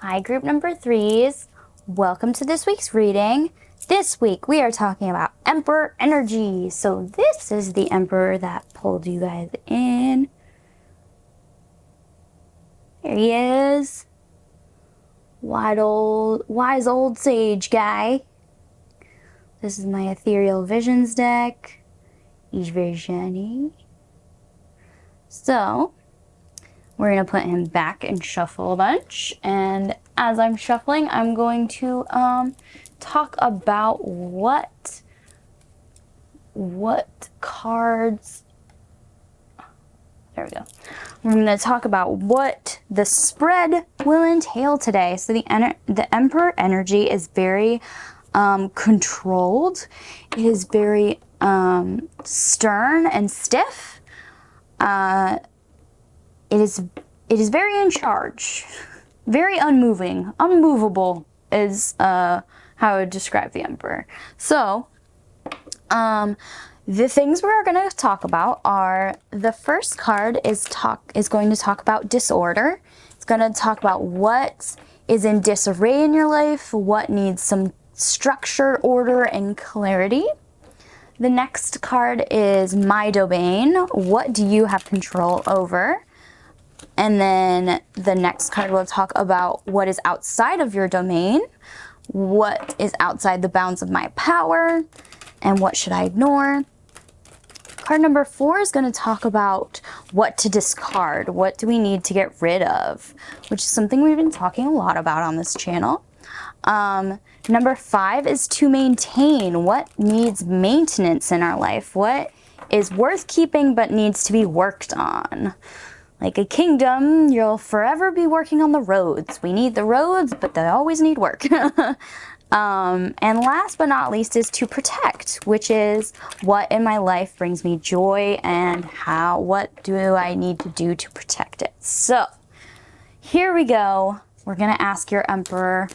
Hi, group number 3s. Welcome to this week's reading. This week we are talking about Emperor energy. So this is the Emperor that pulled you guys in. There he is. Wise old sage guy. This is my Ethereal Visions deck. Each very shiny. So we're going to put him back and shuffle a bunch. And as I'm shuffling, I'm going to talk about what cards... There we go. We're going to talk about what the spread will entail today. So the Emperor energy is very controlled. It is very stern and stiff. It is very in charge, very unmoving, unmovable is how I would describe the Emperor. So, the things we're going to talk about are, the first card is going to talk about disorder. It's going to talk about what is in disarray in your life, what needs some structure, order, and clarity. The next card is My Domain. What do you have control over? And then the next card will talk about what is outside of your domain, what is outside the bounds of my power, and what should I ignore. Card number 4 is going to talk about what to discard, what do we need to get rid of, which is something we've been talking a lot about on this channel. Number 5 is to maintain, what needs maintenance in our life, what is worth keeping but needs to be worked on. Like a kingdom, you'll forever be working on the roads. We need the roads, but they always need work. And last but not least is to protect, which is what in my life brings me joy and what do I need to do to protect it. So here we go. We're going to ask your Emperor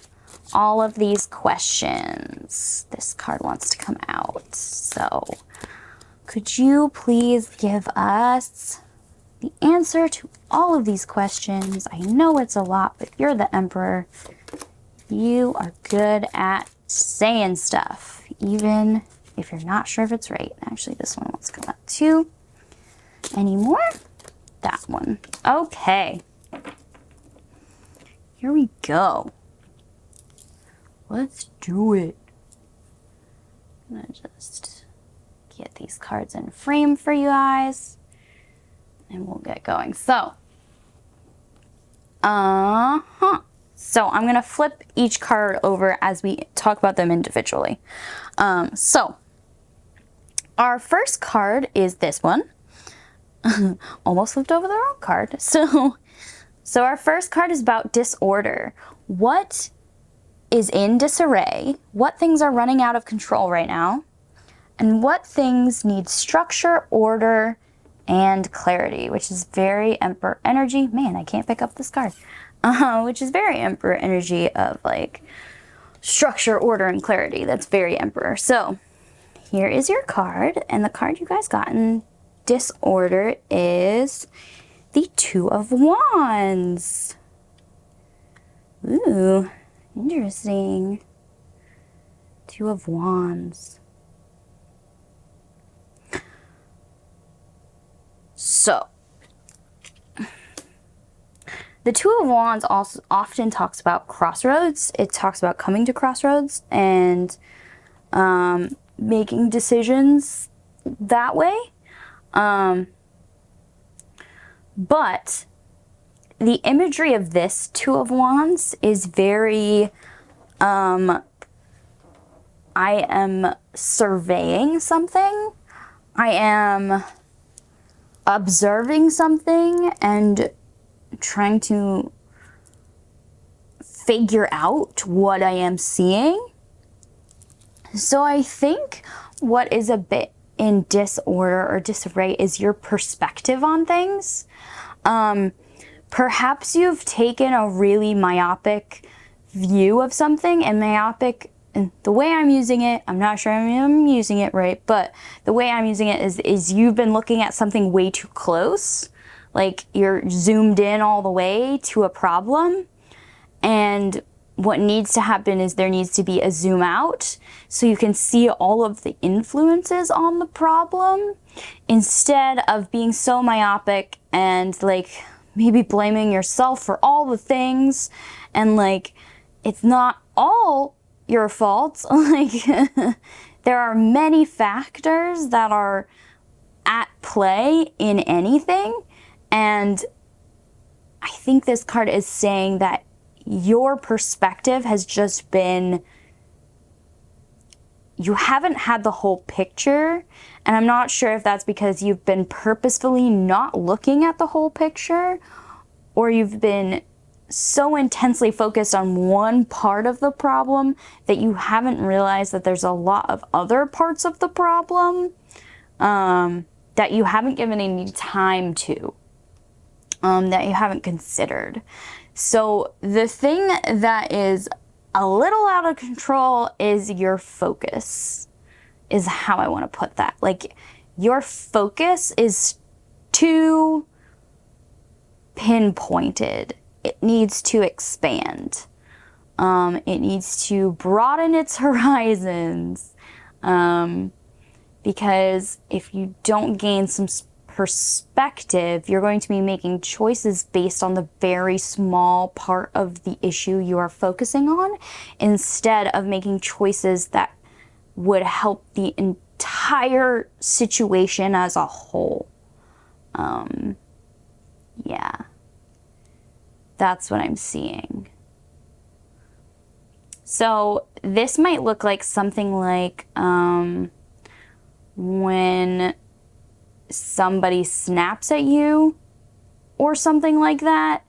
all of these questions. This card wants to come out. So could you please give us the answer to all of these questions? I know it's a lot, but you're the Emperor. You are good at saying stuff, even if you're not sure if it's right. Actually, this one wants to come out too. Any more? That one. Okay. Here we go. Let's do it. I'm gonna just get these cards in frame for you guys. And we'll get going. So, So I'm going to flip each card over as we talk about them individually. So, our first card is this one. Almost flipped over the wrong card. So our first card is about disorder. What is in disarray? What things are running out of control right now? And what things need structure, order, and clarity, which is very Emperor energy. Man, I can't pick up this card. Which is very Emperor energy of like structure, order, and clarity. That's very Emperor. So here is your card, and the card you guys got in disorder is the Two of Wands. Ooh, interesting. Two of Wands. So, the Two of Wands also often talks about crossroads. It talks about coming to crossroads and making decisions that way. But the imagery of this Two of Wands is very, I am surveying something. I am observing something and trying to figure out what I am seeing. So I think what is a bit in disorder or disarray is your perspective on things. Perhaps you've taken a really myopic view of something, and myopic, and the way I'm using it, I'm not sure I'm using it right, but the way I'm using it is you've been looking at something way too close. Like you're zoomed in all the way to a problem, And what needs to happen is there needs to be a zoom out so you can see all of the influences on the problem, instead of being so myopic and like maybe blaming yourself for all the things, and like it's not all your fault. Like there are many factors that are at play in anything, and I think this card is saying that your perspective has just been, you haven't had the whole picture, and I'm not sure if that's because you've been purposefully not looking at the whole picture, or you've been so intensely focused on one part of the problem that you haven't realized that there's a lot of other parts of the problem that you haven't given any time to, that you haven't considered. So the thing that is a little out of control is your focus, is how I want to put that. Like your focus is too pinpointed. It needs to expand. It needs to broaden its horizons. Because if you don't gain some perspective, you're going to be making choices based on the very small part of the issue you are focusing on, instead of making choices that would help the entire situation as a whole. Yeah, that's what I'm seeing. So this might look like something like when somebody snaps at you or something like that,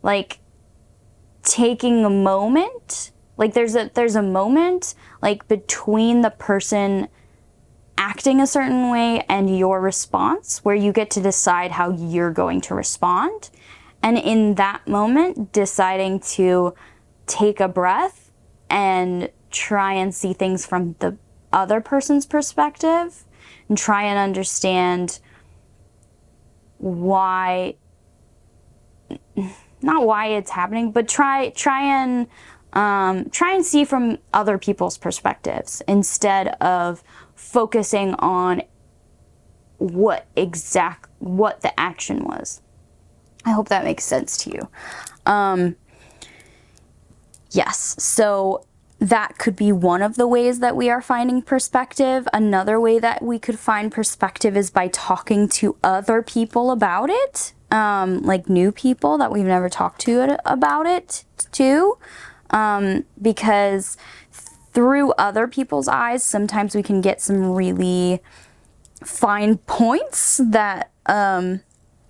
like taking a moment, like there's a moment like between the person acting a certain way and your response, where you get to decide how you're going to respond. And in that moment, deciding to take a breath and try and see things from the other person's perspective, and try and understand why, not why it's happening, but try and see from other people's perspectives, instead of focusing on what the action was. I hope that makes sense to you. Yes, so that could be one of the ways that we are finding perspective. Another way that we could find perspective is by talking to other people about it, like new people that we've never talked to about it too, because through other people's eyes, sometimes we can get some really fine points that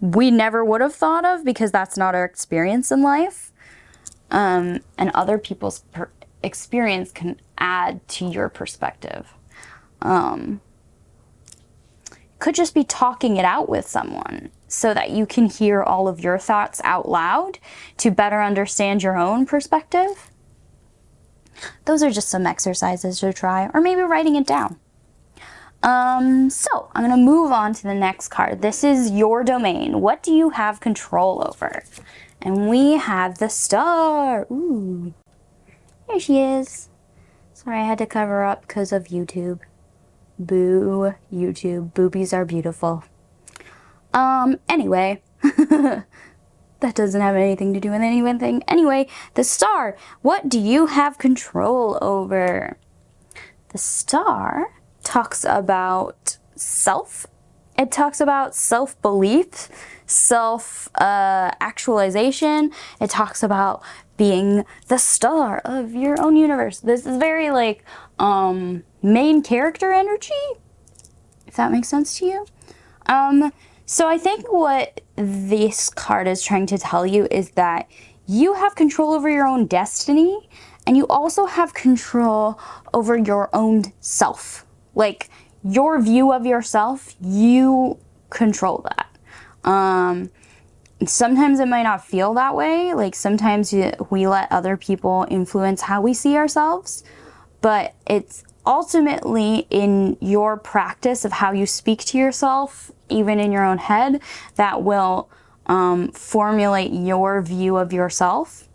we never would have thought of, because that's not our experience in life. And other people's experience can add to your perspective. Could just be talking it out with someone so that you can hear all of your thoughts out loud to better understand your own perspective. Those are just some exercises to try, or maybe writing it down. So I'm going to move on to the next card. This is your domain. What do you have control over? And we have the Star. Ooh. There she is. Sorry, I had to cover up because of YouTube. Boo, YouTube. Boobies are beautiful. Anyway. That doesn't have anything to do with anything. Anyway, the Star. What do you have control over? The Star talks about self. It talks about self-belief, self-actualization. It talks about being the star of your own universe. This is very like main character energy, if that makes sense to you. So I think what this card is trying to tell you is that you have control over your own destiny, and you also have control over your own self. Like your view of yourself, you control that. Sometimes it might not feel that way. Like sometimes we let other people influence how we see ourselves, but it's ultimately in your practice of how you speak to yourself, even in your own head, that will formulate your view of yourself.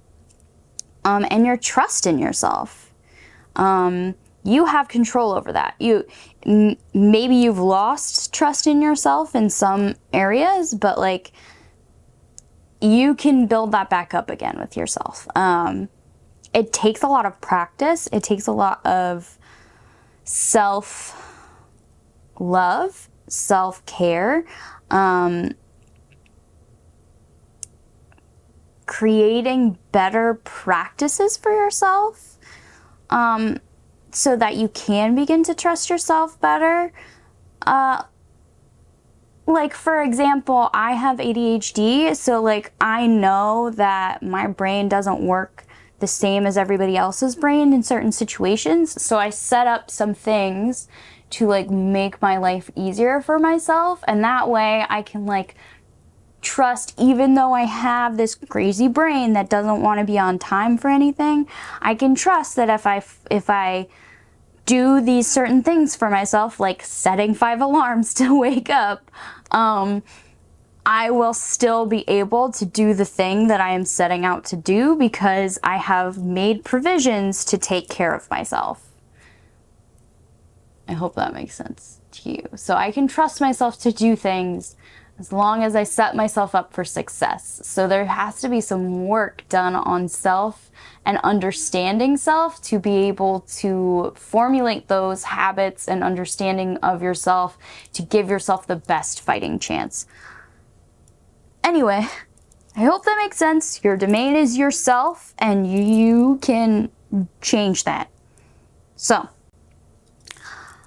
and your trust in yourself. You have control over that. Maybe you've lost trust in yourself in some areas, but like you can build that back up again with yourself. It takes a lot of practice. It takes a lot of self-love, self-care, creating better practices for yourself, so that you can begin to trust yourself better. Like, for example, I have ADHD, so like I know that my brain doesn't work the same as everybody else's brain in certain situations. So I set up some things to like make my life easier for myself, and that way I can like trust, even though I have this crazy brain that doesn't want to be on time for anything, I can trust that if I do these certain things for myself, like setting 5 alarms to wake up, I will still be able to do the thing that I am setting out to do because I have made provisions to take care of myself. I hope that makes sense to you. So I can trust myself to do things as long as I set myself up for success. So there has to be some work done on self and understanding self to be able to formulate those habits and understanding of yourself to give yourself the best fighting chance. Anyway, I hope that makes sense. Your domain is yourself, and you can change that. So,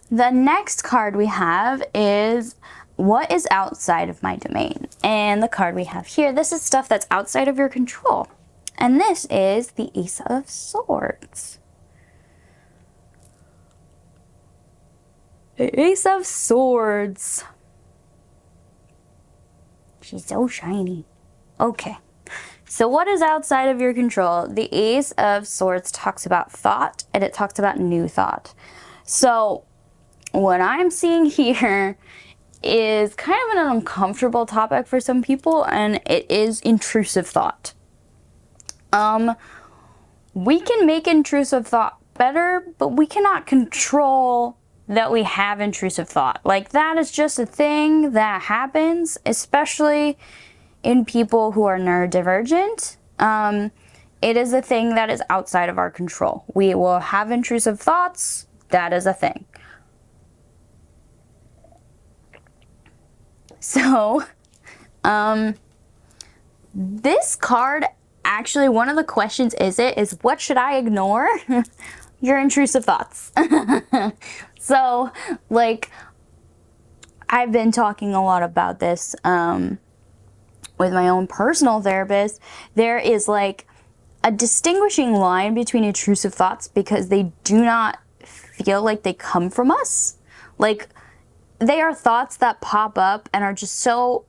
the next card we have is what is outside of my domain? And the card we have here, this is stuff that's outside of your control. And this is the Ace of Swords. The Ace of Swords. She's so shiny. Okay. So what is outside of your control? The Ace of Swords talks about thought, and it talks about new thought. So what I'm seeing here is kind of an uncomfortable topic for some people, and it is intrusive thought. We can make intrusive thought better, but we cannot control that we have intrusive thought. Like, that is just a thing that happens, especially in people who are neurodivergent. It is a thing that is outside of our control. We will have intrusive thoughts. That is a thing. So, this card, actually, one of the questions is what should I ignore? Your intrusive thoughts. So, like, I've been talking a lot about this with my own personal therapist. There is, like, a distinguishing line between intrusive thoughts because they do not feel like they come from us. Like, they are thoughts that pop up and are just so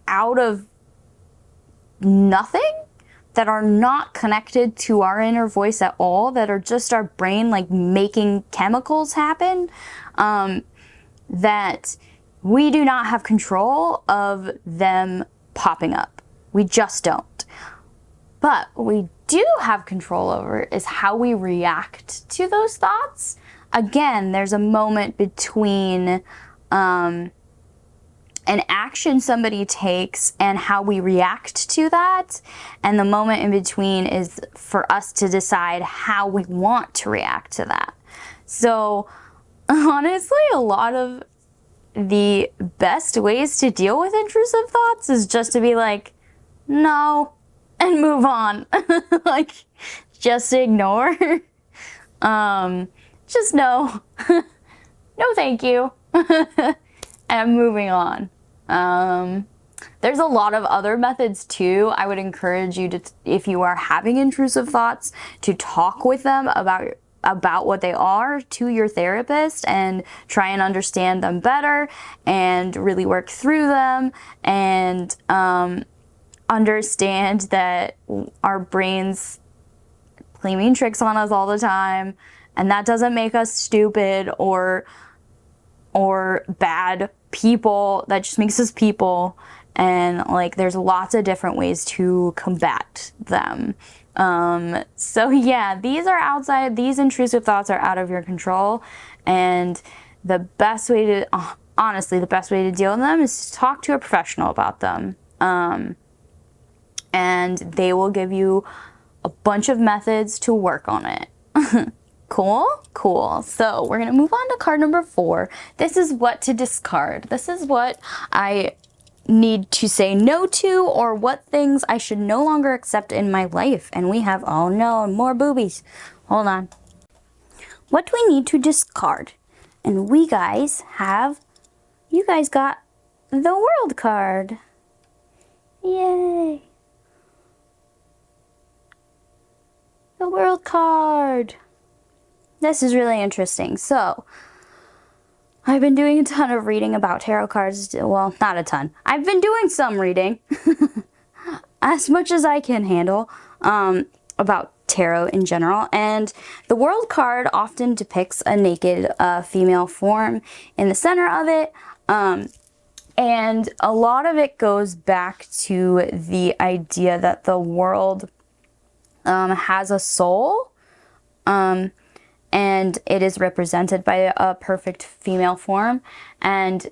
out of nothing, that are not connected to our inner voice at all, that are just our brain like making chemicals happen, that we do not have control of them popping up. We just don't. But what we do have control over is how we react to those thoughts. Again, there's a moment between an action somebody takes and how we react to that, and the moment in between is for us to decide how we want to react to that. So honestly, a lot of the best ways to deal with intrusive thoughts is just to be like, no, and move on. Like, just ignore. Just no. No, thank you. And I'm moving on. There's a lot of other methods too. I would encourage you to, if you are having intrusive thoughts, to talk with them about what they are to your therapist and try and understand them better and really work through them and understand that our brains play mean tricks on us all the time, and that doesn't make us stupid or bad people. That just makes us people, and like there's lots of different ways to combat them. So yeah, these intrusive thoughts are out of your control, and the best way to, honestly, the best way to deal with them is to talk to a professional about them. And they will give you a bunch of methods to work on it. Cool? Cool. So we're gonna move on to card number 4. This is what to discard. This is what I need to say no to, or what things I should no longer accept in my life. And we have, oh no, more boobies. Hold on. What do we need to discard? And we guys have, you guys got the World card. Yay. The World card. This is really interesting. So, I've been doing a ton of reading about tarot cards. Well, not a ton. I've been doing some reading, as much as I can handle, about tarot in general. And the World card often depicts a naked female form in the center of it. And a lot of it goes back to the idea that the world has a soul. And it is represented by a perfect female form. And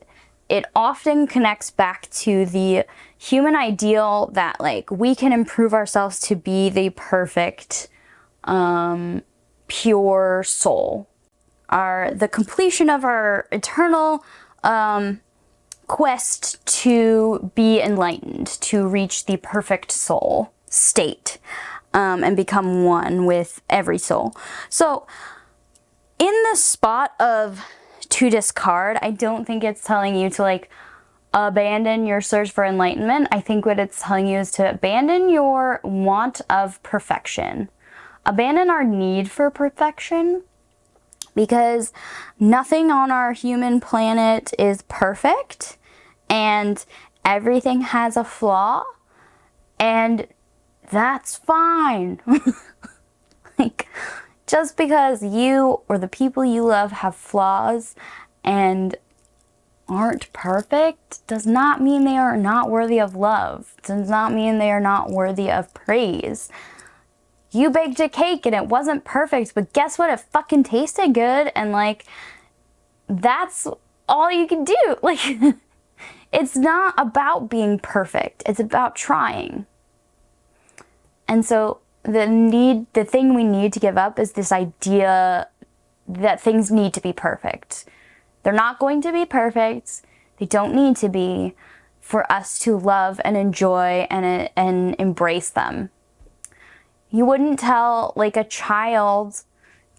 it often connects back to the human ideal that, like, we can improve ourselves to be the perfect, pure soul. The completion of our eternal quest to be enlightened, to reach the perfect soul state, and become one with every soul. So, in the spot of to discard, I don't think it's telling you to, like, abandon your search for enlightenment. I think what it's telling you is to abandon your want of perfection. Abandon our need for perfection, because nothing on our human planet is perfect, and everything has a flaw, and that's fine. Like, just because you or the people you love have flaws and aren't perfect does not mean they are not worthy of love. Does not mean they are not worthy of praise. You baked a cake and it wasn't perfect, but guess what? It fucking tasted good, and, like, that's all you can do. Like, it's not about being perfect. It's about trying. And so the thing we need to give up is this idea that things need to be perfect. They're not going to be perfect. They don't need to be, for us to love and enjoy and embrace them. You wouldn't tell, like, a child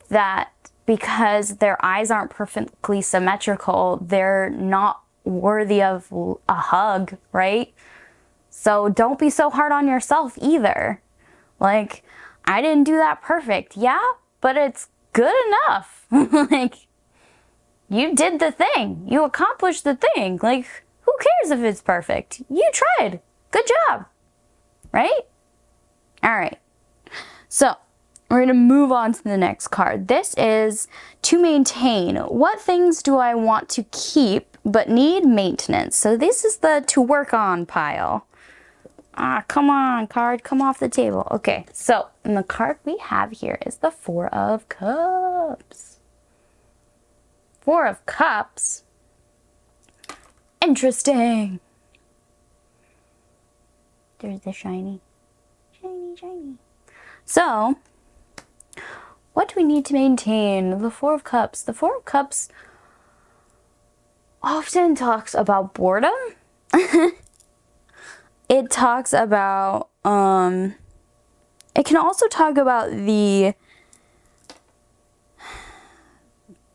that because their eyes aren't perfectly symmetrical, they're not worthy of a hug, right? So don't be so hard on yourself either. Like, I didn't do that perfect. Yeah, but it's good enough. Like, you did the thing. You accomplished the thing. Like, who cares if it's perfect? You tried. Good job. Right? All right. So, we're going to move on to the next card. This is to maintain. What things do I want to keep but need maintenance? So, this is the to work on pile. Come on, card, come off the table. Okay, so, and the card we have here is the 4 of Cups. 4 of Cups? Interesting. There's the shiny. Shiny, shiny. So, what do we need to maintain? The 4 of Cups. The 4 of Cups often talks about boredom. It talks about, it can also talk about the,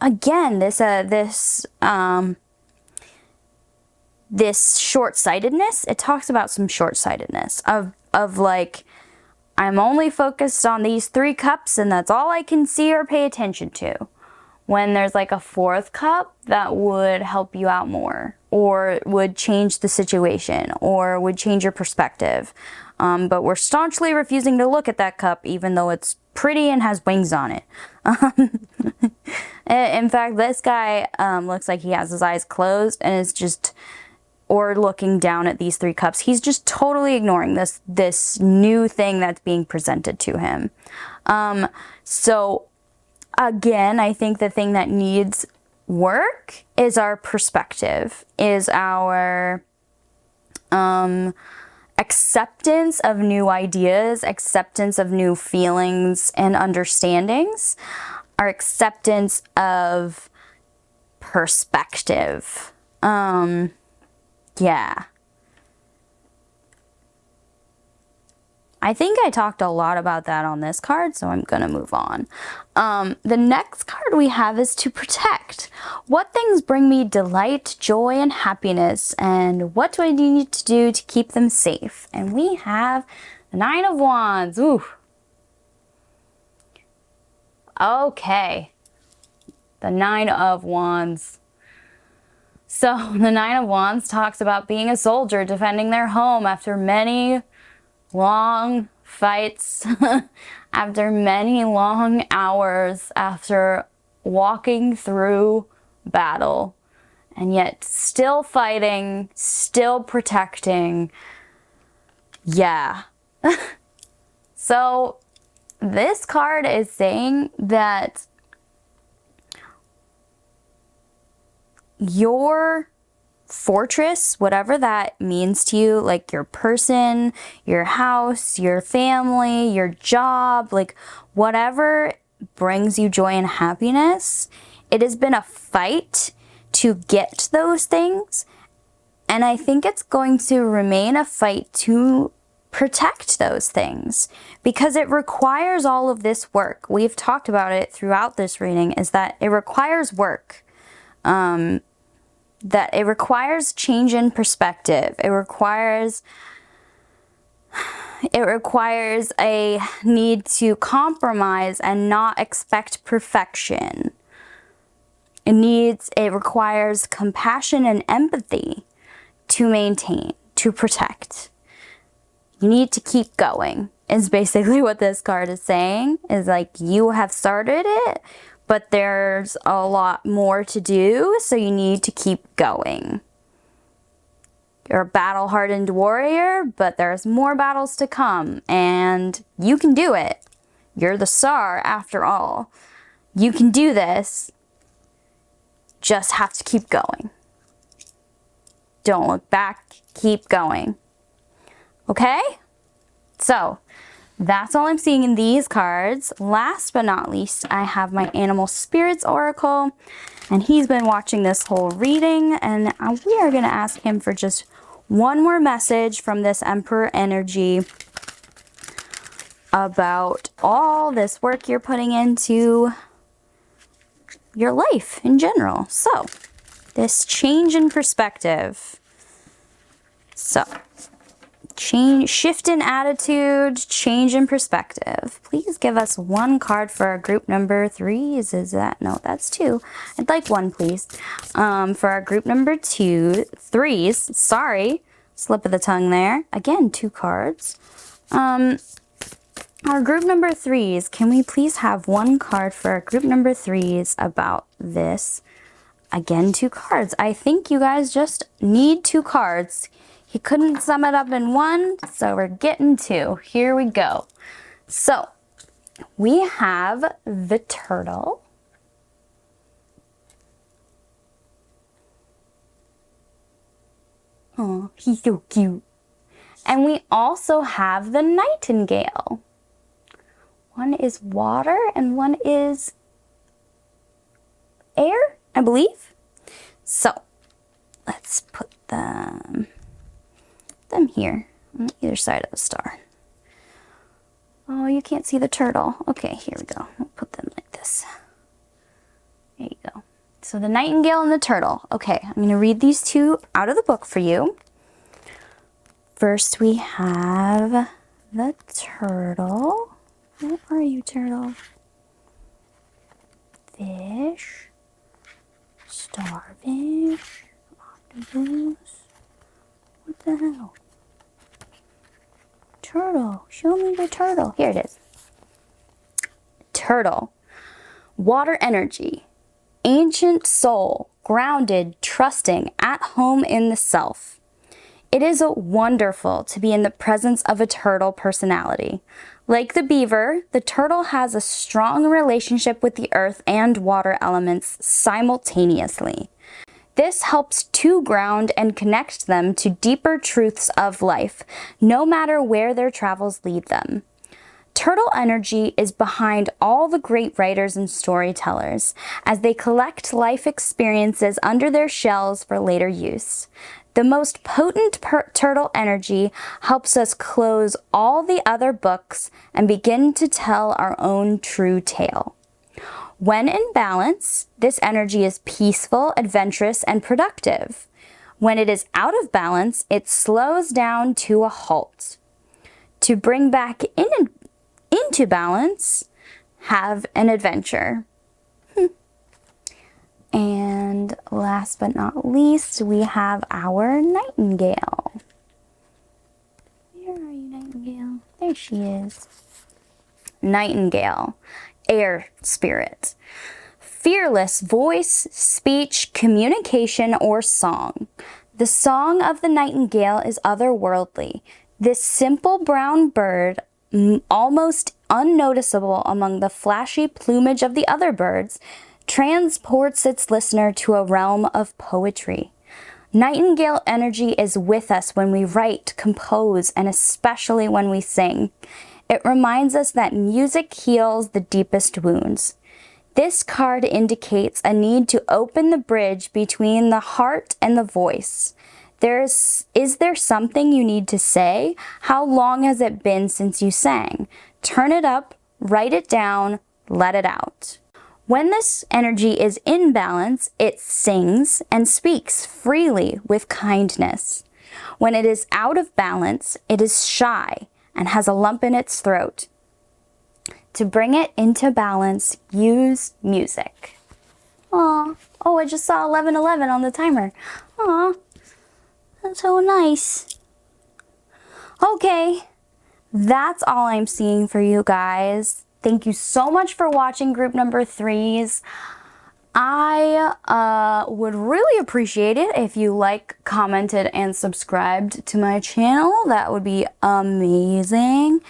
again, this short-sightedness. It talks about some short-sightedness of like, I'm only focused on these 3 cups and that's all I can see or pay attention to. When there's like a 4th cup that would help you out more, or would change the situation, or would change your perspective. But we're staunchly refusing to look at that cup even though it's pretty and has wings on it. In fact, this guy looks like he has his eyes closed and is just or looking down at these 3 cups. He's just totally ignoring this new thing that's being presented to him. So again, I think the thing that needs work is our perspective, is our acceptance of new ideas, acceptance of new feelings and understandings, our acceptance of perspective. Yeah. I think I talked a lot about that on this card, so I'm gonna move on. The next card we have is to protect. What things bring me delight, joy, and happiness, and what do I need to do to keep them safe? And we have the 9 of Wands. Ooh. Okay. The 9 of Wands. So the 9 of Wands talks about being a soldier defending their home after many long fights, after many long hours, after walking through battle, and yet still fighting, still protecting. Yeah. So this card is saying that your fortress, whatever that means to you, like your person, your house, your family, your job, like whatever brings you joy and happiness, it has been a fight to get those things. And I think it's going to remain a fight to protect those things, because it requires all of this work. We've talked about it throughout this reading, is that it requires work. That it requires change in perspective. It requires a need to compromise and not expect perfection. It requires compassion and empathy to maintain, to protect. You need to keep going, is basically what this card is saying. Is like, you have started it, but there's a lot more to do, so you need to keep going. You're a battle-hardened warrior, but there's more battles to come, and you can do it. You're the star, after all. You can do this. Just have to keep going. Don't look back. Keep going. Okay? So, that's all I'm seeing in these cards. Last but not least, I have my Animal Spirits Oracle, and he's been watching this whole reading, and we are going to ask him for just one more message from this Emperor energy about all this work you're putting into your life in general. So, this change in perspective. So, shift in attitude, change in perspective. Please give us one card for our group number 3. Is that? No, that's 2. I'd like 1, please. For our group number 3s. Sorry, slip of the tongue there. Again, 2 cards. Our group number 3s. Can we please have 1 card for our group number 3s about this? Again, 2 cards. I think you guys just need 2 cards. He couldn't sum it up in 1, so we're getting 2. Here we go. So, we have the turtle. Oh, he's so cute. And we also have the nightingale. One is water and one is air, I believe. So, let's put them here on either side of the star. Oh, you can't see the turtle. Okay, here we go. We'll put them like this. There you go. So the nightingale and the turtle. Okay, I'm going to read these 2 out of the book for you. First we have the turtle. Where are you, turtle? Fish. Starfish. Octopus. What the hell? Turtle. Show me the turtle. Here it is. Turtle. Water energy. ancient soul, grounded, trusting, at home in the self. It is wonderful to be in the presence of a turtle personality. Like the beaver, the turtle has a strong relationship with the earth and water elements simultaneously. This helps to ground and connect them to deeper truths of life, no matter where their travels lead them. Turtle energy is behind all the great writers and storytellers as they collect life experiences under their shells for later use. The most potent turtle energy helps us close all the other books and begin to tell our own true tale. When in balance, this energy is peaceful, adventurous, and productive. When it is out of balance, it slows down to a halt. To bring back into balance, have an adventure. And last but not least, we have our nightingale. Where are you, nightingale? There she is. Nightingale, air spirit. Fearless voice, speech, communication, or song. The song of the nightingale is otherworldly. This simple brown bird, almost unnoticeable among the flashy plumage of the other birds, transports its listener to a realm of poetry. Nightingale energy is with us when we write, compose, and especially when we sing. It reminds us that music heals the deepest wounds. This card indicates a need to open the bridge between the heart and the voice. Is there something you need to say? How long has it been since you sang? Turn it up, write it down, let it out. When this energy is in balance, it sings and speaks freely with kindness. When it is out of balance, it is shy and has a lump in its throat. To bring it into balance, use music. Aw, oh, I just saw 11:11 on the timer. Aw, that's so nice. Okay, that's all I'm seeing for you guys. Thank you so much for watching group number 3s. I would really appreciate it if you commented, and subscribed to my channel. That would be amazing.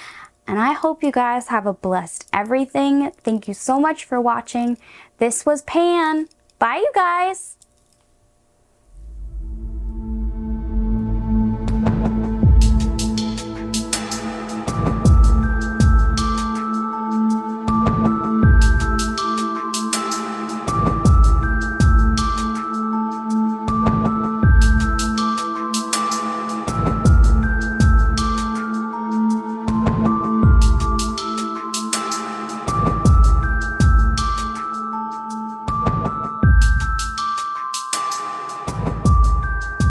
And I hope you guys have a blessed everything. Thank you so much for watching. This was Pan. Bye, you guys.